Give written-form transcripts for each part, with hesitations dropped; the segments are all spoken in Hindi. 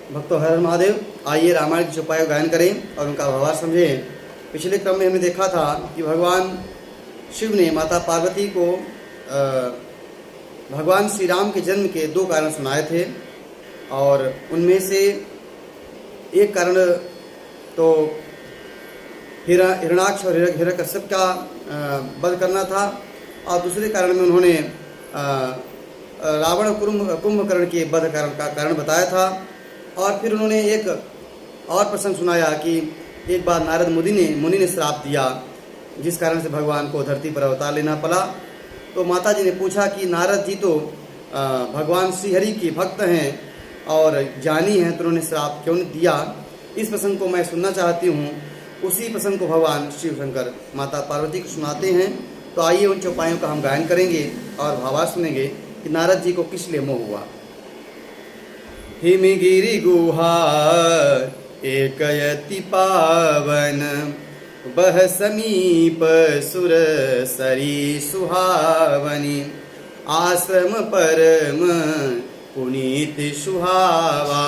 भक्तों, हर हर महादेव। आइए रामायण के चौपाई गायन करें और उनका भावार्थ समझें। पिछले क्रम में हमने देखा था कि भगवान शिव ने माता पार्वती को भगवान श्री राम के जन्म के 2 कारण सुनाए थे, और उनमें से एक कारण तो हिरणाक्ष और हिरण्यकश्यप का वध करना था, और दूसरे कारण में उन्होंने रावण कुंभकर्ण के वध का कारण बताया था। और फिर उन्होंने एक और प्रसंग सुनाया कि एक बार नारद मुनि ने श्राप दिया, जिस कारण से भगवान को धरती पर अवतार लेना पड़ा। तो माता जी ने पूछा कि नारद जी तो भगवान श्रीहरि के भक्त हैं और ज्ञानी हैं, तो उन्होंने श्राप क्यों नहीं दिया। इस प्रसंग को मैं सुनना चाहती हूँ। उसी प्रसंग को भगवान शिव शंकर माता पार्वती को सुनाते हैं। तो आइए उन चौपाइयों का हम गायन करेंगे और भावार्थ सुनेंगे कि नारद जी को किस लिए मोह हुआ। हिमगिरि गुहा एकयति पावन, बह समीप सुर सरी सुहावनी। आश्रम परम पुनीत सुहावा,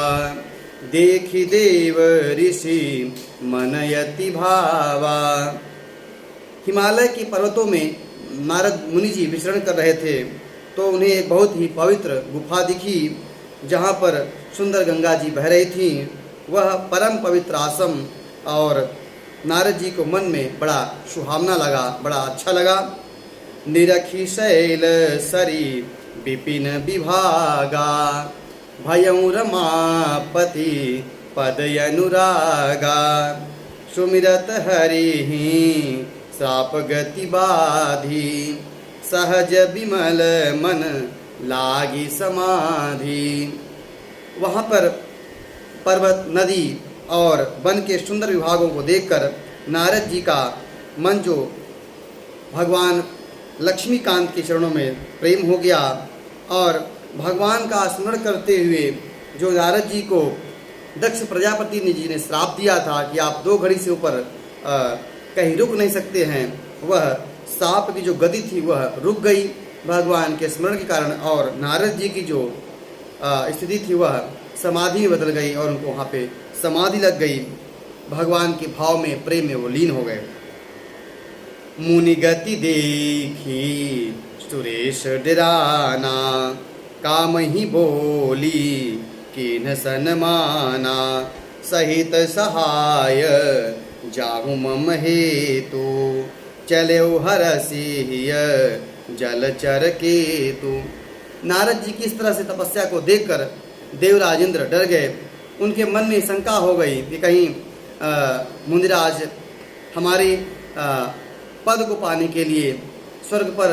देखि देव ऋषि मनयति भावा। हिमालय के पर्वतों में नारद मुनि जी विचरण कर रहे थे, तो उन्हें एक बहुत ही पवित्र गुफा दिखी, जहाँ पर सुंदर गंगा जी बह रही थीं। वह परम पवित्र आश्रम और नारद जी को मन में बड़ा सुहावना लगा, बड़ा अच्छा लगा। निरखी शैल सरी विपिन विभागा, भयं रमापति पद अनुरागा। सुमिरत हरि श्राप गति बाधी, सहज विमल मन लागी समाधि। वहाँ पर पर्वत, नदी और वन के सुंदर विभागों को देखकर नारद जी का मन जो भगवान लक्ष्मीकांत के चरणों में प्रेम हो गया, और भगवान का स्मरण करते हुए जो नारद जी को दक्ष प्रजापति जी ने श्राप दिया था कि आप 2 घड़ी से ऊपर कहीं रुक नहीं सकते हैं, वह सांप की जो गति थी वह रुक गई भगवान के स्मरण के कारण, और नारद जी की जो स्थिति थी वह समाधि में बदल गई और उनको वहाँ पे समाधि लग गई। भगवान के भाव में, प्रेम में वो लीन हो गए। मुनि गति देखी सुरेश डराना, काम ही बोली किन सनमाना। सहित सहाय जाहु मम हेतु, चले हरसिय जलचर केतु। नारद जी की इस तरह से तपस्या को देखकर देवराज इंद्र डर गए। उनके मन में शंका हो गई कि कहीं मुनिराज हमारे पद को पाने के लिए, स्वर्ग पर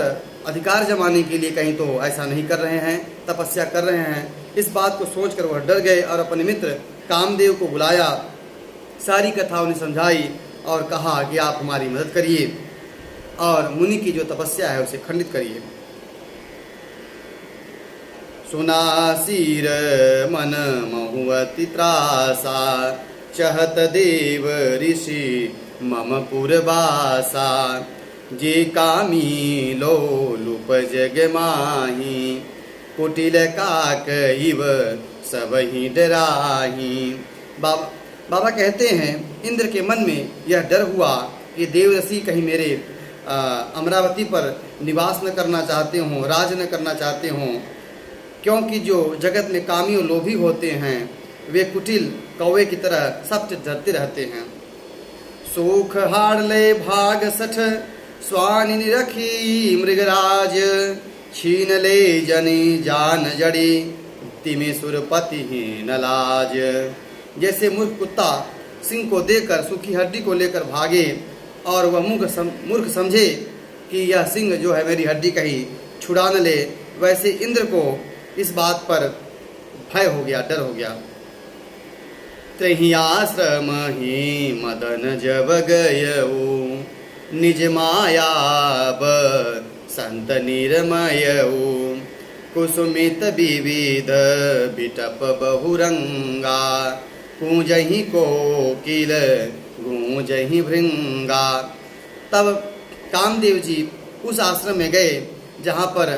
अधिकार जमाने के लिए कहीं तो ऐसा नहीं कर रहे हैं, तपस्या कर रहे हैं। इस बात को सोचकर वह डर गए और अपने मित्र कामदेव को बुलाया, सारी कथा उन्हें समझाई और कहा कि आप हमारी मदद करिए और मुनि की जो तपस्या है उसे खंडित करिए। सुनासीर मन महुअति त्रासा, चहत देव ऋषि मम पुरवासा। जे कामी लोलुप जग माही, कुटिल काक इव सबहि डराही। बाबा कहते हैं इंद्र के मन में यह डर हुआ कि देवऋषि कहीं मेरे अमरावती पर निवास न करना चाहते हों, राज न करना चाहते हों, क्योंकि जो जगत में कामी और लोभी होते हैं वे कुटिल कौवे की तरह सब डरते रहते हैं। सुख हार ले भाग सठ, स्वानि रखी मृगराज। छीन ले जनी जान जड़ी, तिमे सुरपति ही नलाज। जैसे मूर्ख कुत्ता सिंह को देखकर सूखी हड्डी को लेकर भागे और वह मूर्ख समझे कि यह सिंह जो है मेरी हड्डी कहीं छुड़ा न ले, वैसे इंद्र को इस बात पर भय हो गया, डर हो गया। त्रही आश्रम ही मदन जब गयऊ, निज माया संत निरमयऊ। कुसुमित विविध बिटप बहुरंगा, कूंजहि कोकिल गूंजहि भृंगा। तब कामदेव जी उस आश्रम में गए जहाँ पर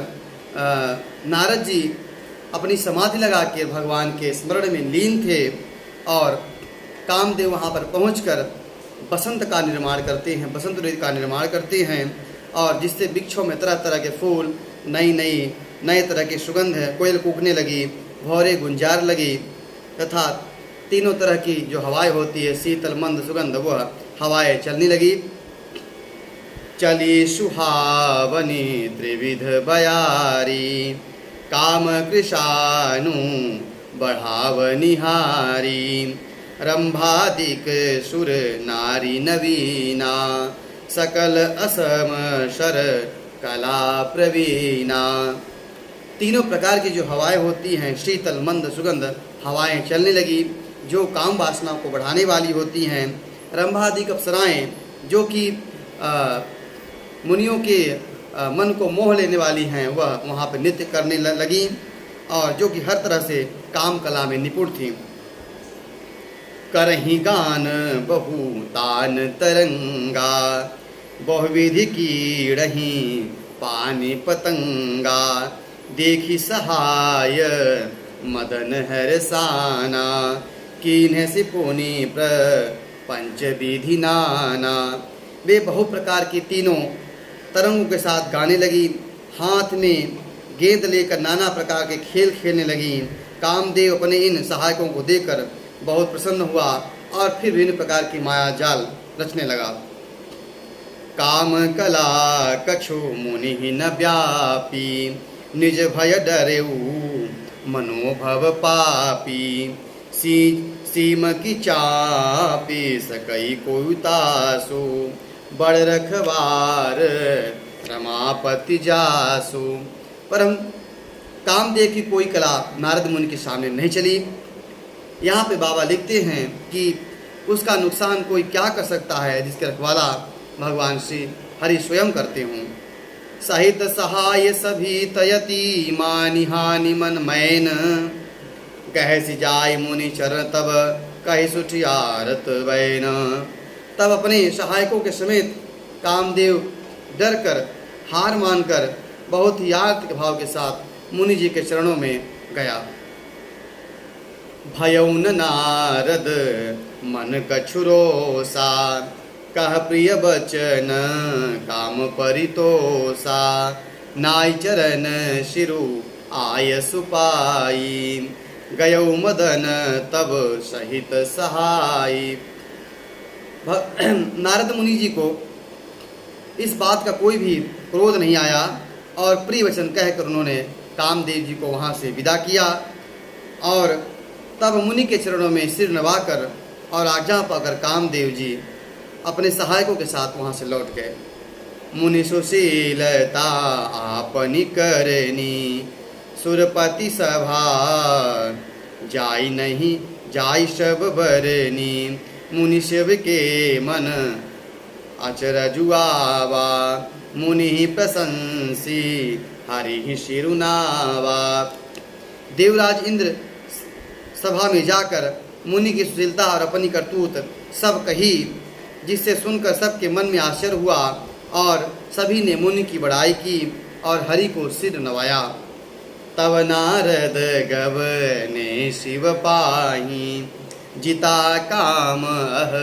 नारद जी अपनी समाधि लगा के भगवान के स्मरण में लीन थे। और कामदेव वहाँ पर पहुंचकर बसंत का निर्माण करते हैं, बसंत ऋतु का निर्माण करते हैं, और जिससे वृक्षों में तरह तरह के फूल, नए तरह की सुगंध है, कोयल कूकने लगी, भौरे गुंजार लगी, तथा तीनों तरह की जो हवाएं होती है, शीतल मंद सुगंध, वह हवाएं चलने लगी। चली सुहावनी त्रिविध बयारी, काम कृशानु बढ़ावनिहारी, रंभादिक सुर नारी नवीना, सकल असम शर कला प्रवीणा। तीनों प्रकार की जो हवाएं होती हैं, शीतल मंद सुगंध हवाएं चलने लगी, जो काम वासना को बढ़ाने वाली होती हैं। रंभादिक अप्सराएं जो कि मुनियों के मन को मोह लेने वाली हैं, वह वहाँ पर नृत्य करने लगी, और जो कि हर तरह से काम कला में निपुण थी। करही गान बहु तान तरंगा, बहुविधि की रही पानी पतंगा, देखी सहाय मदन हरसाना, कीन्ह सिपुनि प्रपंच विधि नाना। वे बहु प्रकार की तीनों तरंगों के साथ गाने लगी, हाथ में गेंद लेकर नाना प्रकार के खेल खेलने लगी। कामदेव अपने इन सहायकों को देखकर बहुत प्रसन्न हुआ और फिर विभिन्न प्रकार की माया जाल रचने लगा। काम कला कछु मुनि न व्यापी, निज भय डरेऊ मनोभव पापी, सीम की चापी सकई कोई तासु, बड़ रखवार रमापति जासु। परम कामदेव की कोई कला नारद मुनि के सामने नहीं चली। यहाँ पे बाबा लिखते हैं कि उसका नुकसान कोई क्या कर सकता है, जिसके रखवाला भगवान श्री हरि स्वयं करते हों। सहित सहाय सभी तयति मानि हानि मन मैन, कह सी जाय मुनि चरण तब कहि सुठियारत बैन। तब अपने सहायकों के समेत कामदेव डर कर, हार मानकर बहुत ही आर्त के भाव के साथ मुनि जी के चरणों में गया। भयउन नारद मन कछुरोसा, कह प्रिय बचन काम परितोषा, नाय चरण शिरु आय सुपाई, गयौ मदन तब सहित सहाय। नारद मुनि जी को इस बात का कोई भी क्रोध नहीं आया और प्रिय वचन कहकर उन्होंने कामदेव जी को वहाँ से विदा किया, और तब मुनि के चरणों में सिर नवाकर और आज्ञा पाकर कामदेव जी अपने सहायकों के साथ वहाँ से लौट गए। मुनि सुशीलता आपनी करनी, सुरपति सभा जाई नहीं जाई सब बरनी, मुनि शिव के मन अचरजुआवा, मुनि प्रशंसी हरि शिरुनावा। देवराज इंद्र सभा में जाकर मुनि की सुशीलता और अपनी करतूत सब कही, जिससे सुनकर सबके मन में आश्चर्य हुआ और सभी ने मुनि की बड़ाई की और हरि को सिर नवाया। तब नारद गवने शिव पाही, जिता काम अह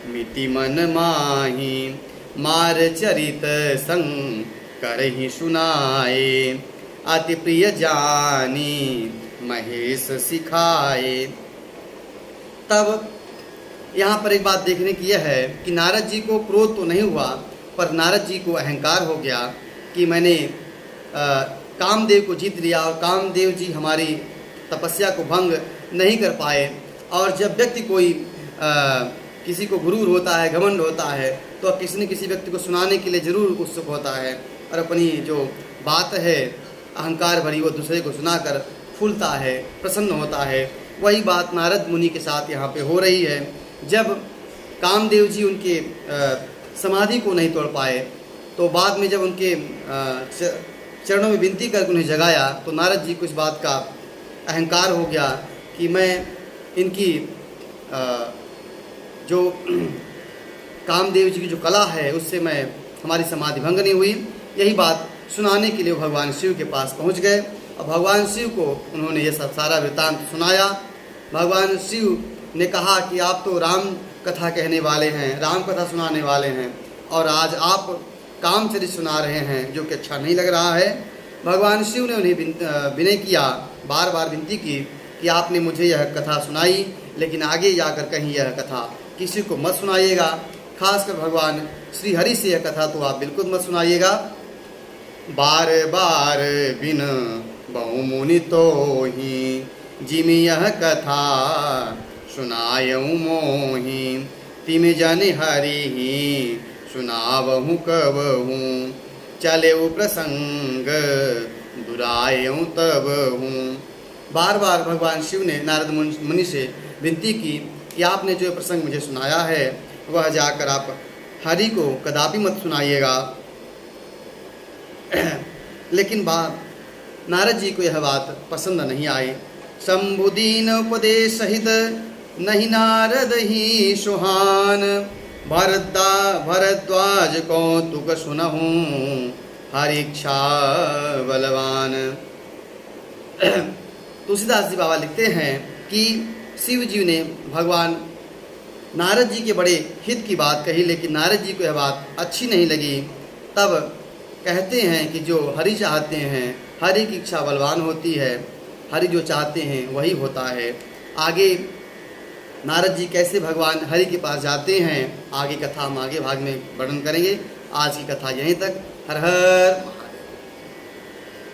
मिति मन माही, मार चरित संग करहि सुनाए, अति प्रिय जानी महेश सिखाए। तब यहाँ पर एक बात देखने की यह है कि नारद जी को क्रोध तो नहीं हुआ, पर नारद जी को अहंकार हो गया कि मैंने कामदेव को जीत लिया और कामदेव जी हमारी तपस्या को भंग नहीं कर पाए। और जब व्यक्ति कोई किसी को गुरूर होता है, घमंड होता है, तो किसी न किसी व्यक्ति को सुनाने के लिए ज़रूर उत्सुक होता है और अपनी जो बात है अहंकार भरी वो दूसरे को सुनाकर फूलता है, प्रसन्न होता है। वही बात नारद मुनि के साथ यहाँ पे हो रही है। जब कामदेव जी उनके समाधि को नहीं तोड़ पाए, तो बाद में जब उनके चरणों में विनती करके उन्हें जगाया, तो नारद जी को इस बात का अहंकार हो गया कि मैं इनकी जो कामदेव जी की जो कला है उससे हमारी समाधि भंग नहीं हुई। यही बात सुनाने के लिए भगवान शिव के पास पहुंच गए और भगवान शिव को उन्होंने ये सब सारा वृत्तांत सुनाया। भगवान शिव ने कहा कि आप तो राम कथा कहने वाले हैं, राम कथा सुनाने वाले हैं, और आज आप कामचरित सुना रहे हैं, जो कि अच्छा नहीं लग रहा है। भगवान शिव ने उन्हें विनय किया, बार बार विनती की कि आपने मुझे यह कथा सुनाई, लेकिन आगे जाकर कहीं यह कथा किसी को मत सुनाइएगा, खासकर भगवान श्री हरि से यह कथा तो आप बिल्कुल मत सुनाइएगा। बार बार बिन बहु मुनि तो ही जिम यह कथा सुनायऊ मोही, तिम जन हरि ही सुनावहु कबहू, चले प्रसंग दुरायऊ तब हूँ। बार बार भगवान शिव ने नारद मुनि से विनती की कि आपने जो प्रसंग मुझे सुनाया है वह जाकर आप हरि को कदापि मत सुनाइएगा। लेकिन नारद जी को यह बात पसंद नहीं आई। शंभुदीन उपदेश सहित नहीं नारद ही सुहान, भरद्वाज कौतुक सुनहूँ हरिक्षा बलवान। तुलसीदास जी बाबा लिखते हैं कि शिव जी ने भगवान नारद जी के बड़े हित की बात कही, लेकिन नारद जी को यह बात अच्छी नहीं लगी। तब कहते हैं कि जो हरि चाहते हैं, हरि की इच्छा बलवान होती है, हरि जो चाहते हैं वही होता है। आगे नारद जी कैसे भगवान हरि के पास जाते हैं, आगे कथा हम आगे भाग में वर्णन करेंगे। आज की कथा यहीं तक। हर हर